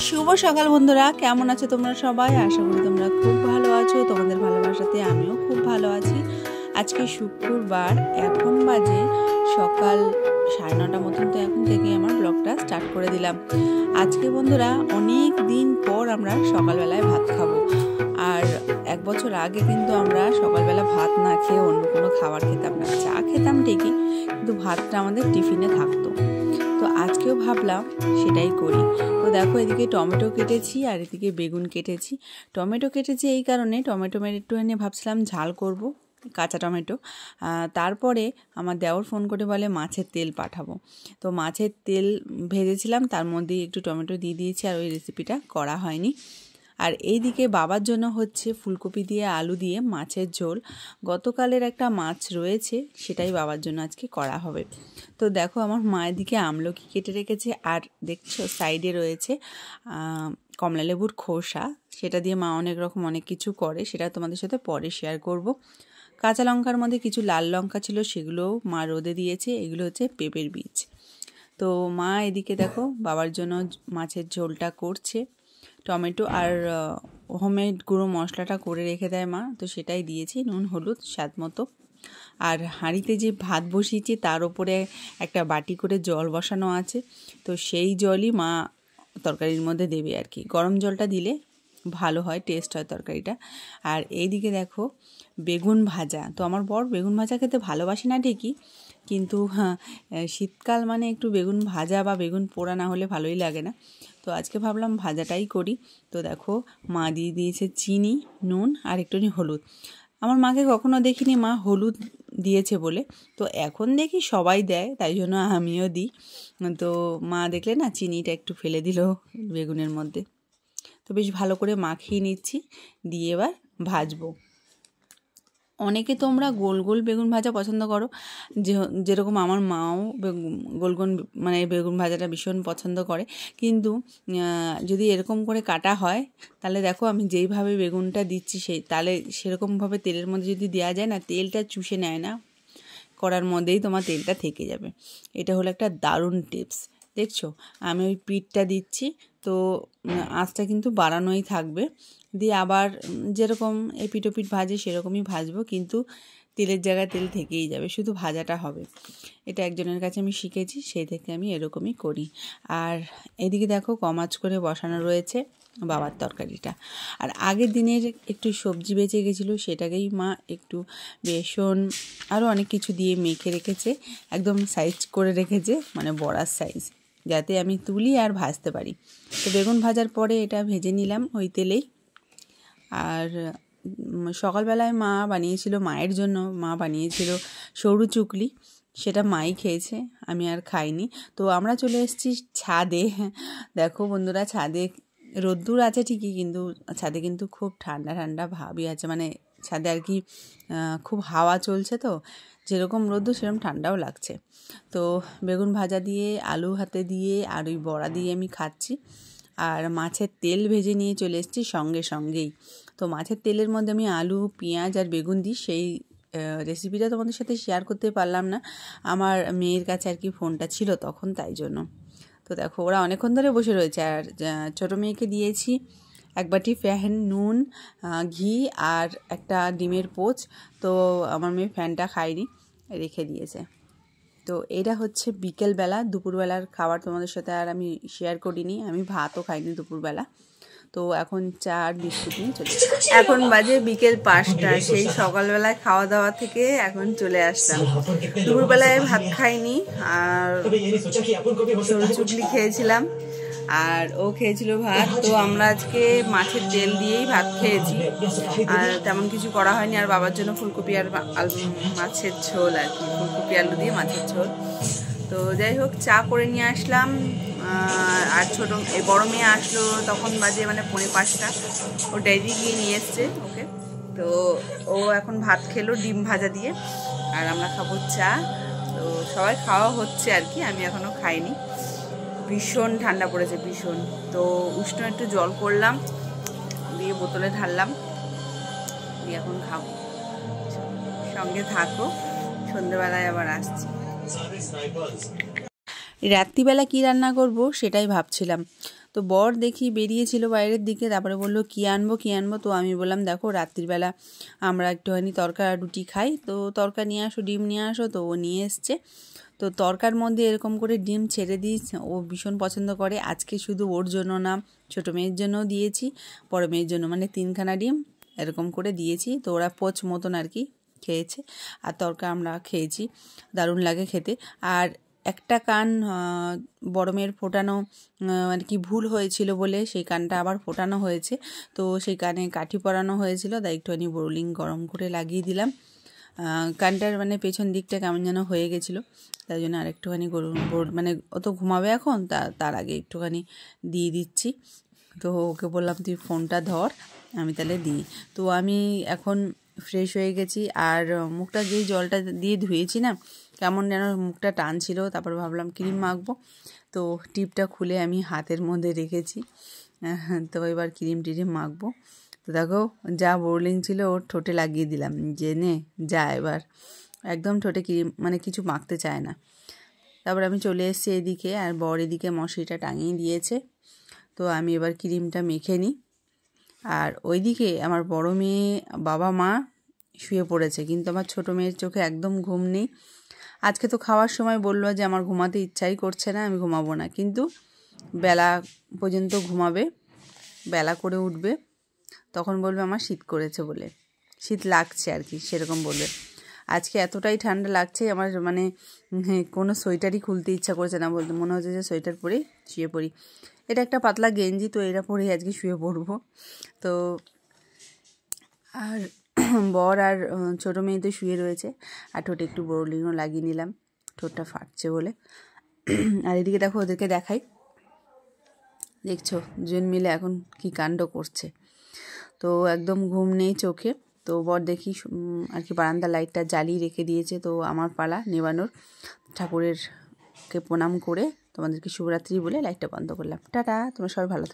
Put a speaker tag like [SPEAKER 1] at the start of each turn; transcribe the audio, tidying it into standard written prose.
[SPEAKER 1] শুভ সকাল বন্ধুরা, কেমন আছো তোমরা সবাই? আশা করি তোমরা খুব ভালো আছো। তোমাদের ভালোবাসাতে আমিও খুব ভালো আছি। আজকে শুক্রবার, এখন বাজে সকাল 9:30 মতন। তো এখন থেকে আমার ব্লগটা স্টার্ট করে দিলাম। আজকে বন্ধুরা অনেক দিন পর আমরা সকালবেলায় ভাত খাবো। আর 1 বছর আগে কিন্তু আমরা সকালবেলা ভাত না খেয়ে অন্য কোনো খাবার খেতাম না। চা খেতাম ঠিকই, কিন্তু ভাতটা আমাদের টিফিনে থাকতো। তো আজকেও ভাবলাম সেটাই করি। তো দেখো, এদিকে টমেটো কেটেছি আর এদিকে বেগুন কেটেছি। টমেটো কেটেছি এই কারণে, টমেটো একটু এনে ভাবছিলাম ঝাল করব, কাঁচা টমেটো। তারপরে আমার দেওর ফোন করে বলে মাছের তেল পাঠাবো। তো মাছের তেল ভেজেছিলাম, তার মধ্যেই একটু টমেটো দিয়ে দিয়েছি, আর ওই রেসিপিটা করা হয়নি। আর এইদিকে বাবার জন্য হচ্ছে ফুলকপি দিয়ে আলু দিয়ে মাছের ঝোল। গতকালের একটা মাছ রয়েছে, সেটাই বাবার জন্য আজকে করা হবে। তো দেখো, আমার মায়ের দিকে আমলকি কেটে রেখেছে, আর দেখছো সাইডে রয়েছে কমলালেবুর খোসা। সেটা দিয়ে মা অনেক রকম অনেক কিছু করে, সেটা তোমাদের সাথে পরে শেয়ার করব। কাঁচা লঙ্কার মধ্যে কিছু লাল লঙ্কা ছিল, সেগুলোও মা রোদে দিয়েছে। এগুলো হচ্ছে পেঁপের বীজ। তো মা এদিকে দেখো বাবার জন্য মাছের ঝোলটা করছে। টমেটো আর হোমমেড গুঁড়ো মশলাটা করে রেখে দেয় মা, তো সেটাই দিয়েছি, নুন হলুদ স্বাদ মতো। আর হাঁড়িতে যে ভাত বসিয়েছি তার উপরে একটা বাটি করে জল বসানো আছে, তো সেই জলই মা তরকারির মধ্যে দেবে আর কি। গরম জলটা দিলে ভালো হয়, টেস্ট হয় তরকারিটা। আর এইদিকে দেখো বেগুন ভাজা। তো আমার বর বেগুন ভাজা খেতে ভালোবাসি না ঠিকই, কিন্তু হ্যাঁ, শীতকাল মানে একটু বেগুন ভাজা বা বেগুন পোড়া না হলে ভালোই লাগে না। তো আজকে ভাবলাম ভাজাটাই করি। তো দেখো মা দিয়ে দিয়েছে চিনি, নুন আর একটুখানি হলুদ। আমার মাকে কখনো দেখিনি মা হলুদ দিয়েছে বলে, তো এখন দেখি সবাই দেয়, তাই জন্য আমিও দিই। তো মা দেখলে না চিনিটা একটু ফেলে দিল বেগুনের মধ্যে। তো বেশ ভালো করে মাখিয়ে নিচ্ছি, দিয়ে এবার ভাজবো। অনেকে তোমরা গোল গোল বেগুন ভাজা পছন্দ করো, যেরকম আমার মাও গোল গোল মানে বেগুন ভাজাটা ভীষণ পছন্দ করে। কিন্তু যদি এরকম করে কাটা হয়, তাহলে দেখো আমি যেইভাবে বেগুনটা দিচ্ছি তাহলে সেরকমভাবে তেলের মধ্যে যদি দেওয়া যায় না, তেলটা চুষে নেয় না, কড়ার মধ্যেই তোমার তেলটা থেকে যাবে। এটা হলো একটা দারুণ টিপস। দেখছো আমি ওই পিঠটা দিচ্ছি, তো আঁচটা কিন্তু বাড়ানোই থাকবে। দিয়ে আবার যেরকম এপিঠ ওপিঠ ভাজে সেরকমই ভাজবো, কিন্তু তেলের জায়গায় তেল থেকেই যাবে, শুধু ভাজাটা হবে। এটা একজনের কাছে আমি শিখেছি, সেই থেকে আমি এরকমই করি। আর এদিকে দেখো কম আঁচ করে বসানো রয়েছে বাবার তরকারিটা। আর আগের দিনের একটু সবজি বেঁচে গেছিলো, সেটাকেই মা একটু বেসন আরও অনেক কিছু দিয়ে মেখে রেখেছে, একদম সাইজ করে রেখেছে, মানে বড়ার সাইজ, যাতে আমি তুলি আর ভাজতে পারি। তো বেগুন ভাজার পরে এটা ভেজে নিলাম ওই তেলেই। আর সকালবেলায় মা বানিয়েছিল, মায়ের জন্য মা বানিয়েছিল সরু চুকলি, সেটা মাই খেয়েছে, আমি আর খাইনি। তো আমরা চলে এসেছি ছাদে। দেখো বন্ধুরা, ছাদে রোদ্দুর আছে ঠিকই, কিন্তু ছাদে কিন্তু খুব ঠান্ডা ঠান্ডা ভাবই আছে, মানে ছাদে আর কি খুব হাওয়া চলছে, তো যেরকম রোদ্দুর সেরকম ঠান্ডাও লাগছে। তো বেগুন ভাজা দিয়ে আলু হাতে দিয়ে আর ওই বড়া দিয়ে আমি খাচ্ছি। আর মাছের তেল ভেজে নিয়ে চলে এসেছি সঙ্গেই। তো মাছের তেলের মধ্যে আমি আলু, পেঁয়াজ আর বেগুন দিই, সেই রেসিপিটা তোমাদের সাথে শেয়ার করতে পারলাম না, আমার মেয়ের কাছে আর কি ফোনটা ছিল তখন, তাই জন্য। তো দেখো ওরা অনেকক্ষণ ধরে বসে রয়েছে। আর ছোটো মেয়েকে দিয়েছি 1 বাটি ফ্যান, নুন, ঘি আর একটা ডিমের পোচ। তো আমার মেয়ে ফ্যানটা খায়নি, রেখে দিয়েছে। তো এটা হচ্ছে বিকেলবেলা, দুপুরবেলার খাবার তোমাদের সাথে আর আমি শেয়ার করিনি, আমি ভাতও খাইনি দুপুরবেলা। তো এখন চা আর বিস্কুট নিয়ে চলে, এখন বাজে বিকেল 5টা। সেই সকালবেলায় খাওয়া দাওয়া থেকে এখন চলে আসলাম। দুপুরবেলায় ভাত খাইনি, আর সরু চুকলি খেয়েছিলাম, আর ও খেয়েছিল ভাত। তো আমরা আজকে মাছের তেল দিয়েই ভাত খেয়েছি, আর তেমন কিছু করা হয়নি। আর বাবার জন্য ফুলকপি আর মাছের ঝোল আর কি, ফুলকপি আলু দিয়ে মাছের ঝোল। তো যাই হোক, চা করে নিয়ে আসলাম। আর বড় মেয়ে আসলো তখন বাজে মানে 4:45, ও ডায়েরি গিয়ে নিয়ে এসছে ওকে। তো ও এখন ভাত খেলো ডিম ভাজা দিয়ে, আর আমরা খাবো চা। তো সবাই খাওয়া হচ্ছে আর কি, আমি এখনও খাইনি। ভীষণ ঠান্ডা পড়েছে, ভীষণ। তো উষ্ণ একটু জল করলাম, দিয়ে বোতলে ঢাললাম, দিয়ে এখন খাবো। সঙ্গে থাকো, সন্ধ্যেবেলায় আবার আসছি। রাত্রিবেলা কি রান্না করব সেটাই ভাবছিলাম। তো বর দেখি বেরিয়েছিল বাইরের দিকে, তারপরে বললো কী আনবো। তো আমি বললাম দেখো রাত্রিবেলা আমরা একটুখানি তরকা রুটি খাই, তো তরকা নিয়ে আসো, ডিম নিয়ে আসো। তো ও নিয়ে এসছে। তো তরকার মধ্যে এরকম করে ডিম ছেড়ে দিই, ও ভীষণ পছন্দ করে। আজকে শুধু ওর জন্য না, ছোটো মেয়ের জন্যও দিয়েছি, বড় মেয়ের জন্য, মানে 3খানা ডিম এরকম করে দিয়েছি। তো ওরা পোচ মতন আর কি খেয়েছে, আর তরকা আমরা খেয়েছি, দারুণ লাগে খেতে। আর একটা কান বড় মেয়ের ফোটানো মানে কি ভুল হয়েছিল বলে সেই কানটা আবার ফোটানো হয়েছে। তো সেই কানে কাঠি পরানো হয়েছিল, তাই একটুখানি বোরলিং গরম করে লাগিয়ে দিলাম। কানটার মানে পেছন দিকটা কেমন যেন হয়ে গেছিলো, তাই জন্য আর একটুখানি মানে ও তো ঘুমাবে এখন, তার আগে একটুখানি দিয়ে দিচ্ছি। তো ওকে বললাম তুই ফোনটা ধর, আমি তাহলে দিই। তো আমি এখন ফ্রেশ হয়ে গেছি, আর মুখটা যেই জলটা দিয়ে ধুয়েছি না, কেমন যেন মুখটা টানছিল। তারপর ভাবলাম ক্রিম মাখবো, তো টিপটা খুলে আমি হাতের মধ্যে রেখেছি। তো এবার ক্রিম মাখবো। তো দেখো যা বোরলিং ছিল ওর ঠোঁটে লাগিয়ে দিলাম, যে নে যা এবার, একদম ঠোঁটে ক্রিম মানে কিছু মাখতে চায় না। তারপর আমি চলে এসেছি এদিকে, আর বর এদিকে মশারিটা টাঙিয়ে দিয়েছে। তো আমি এবার ক্রিমটা মেখে নিই। আর ওইদিকে আমার বড় মেয়ে, বাবা মা শুয়ে পড়েছে, কিন্তু আমার ছোটো মেয়ের চোখে একদম ঘুম নেই। আজকে তো খাওয়ার সময় বললো যে আমার ঘুমাতে ইচ্ছাই করছে না, আমি ঘুমাবো না, কিন্তু বেলা পর্যন্ত ঘুমাবে, বেলা করে উঠবে, তখন বলবে আমার শীত করেছে বলে, শীত লাগছে আর কি সেরকম বলবে। আজকে এতটাই ঠান্ডা লাগছে আমার, মানে কোনো সোয়েটারই খুলতে ইচ্ছা করছে না, বলতে মনে হচ্ছে যে সোয়েটার পরেই শুয়ে পড়ি। এটা একটা পাতলা গেঞ্জি, তো এটা পরেই আজকে শুয়ে পড়বো। তো আর বর আর ছোটো মেয়ে তো শুয়ে রয়েছে, আর ঠোঁটে একটু বোরলিংও লাগিয়ে নিলাম, ঠোঁটটা ফাটছে বলে। আর এদিকে দেখো ওদেরকে দেখাই, দেখছো দুজন মিলে এখন কি কাণ্ড করছে। তো একদম ঘুম নেই চোখে। তো বর দেখি আর কি বারান্দা লাইটটা জ্বালিয়ে রেখে দিয়েছে। তো আমার পালা নেবানোর, ঠাকুরেরকে প্রণাম করে তোমাদেরকে শুভরাত্রি বলে লাইটটা বন্ধ করলাম। টাটা, তোমরা সবাই ভালো থাকো।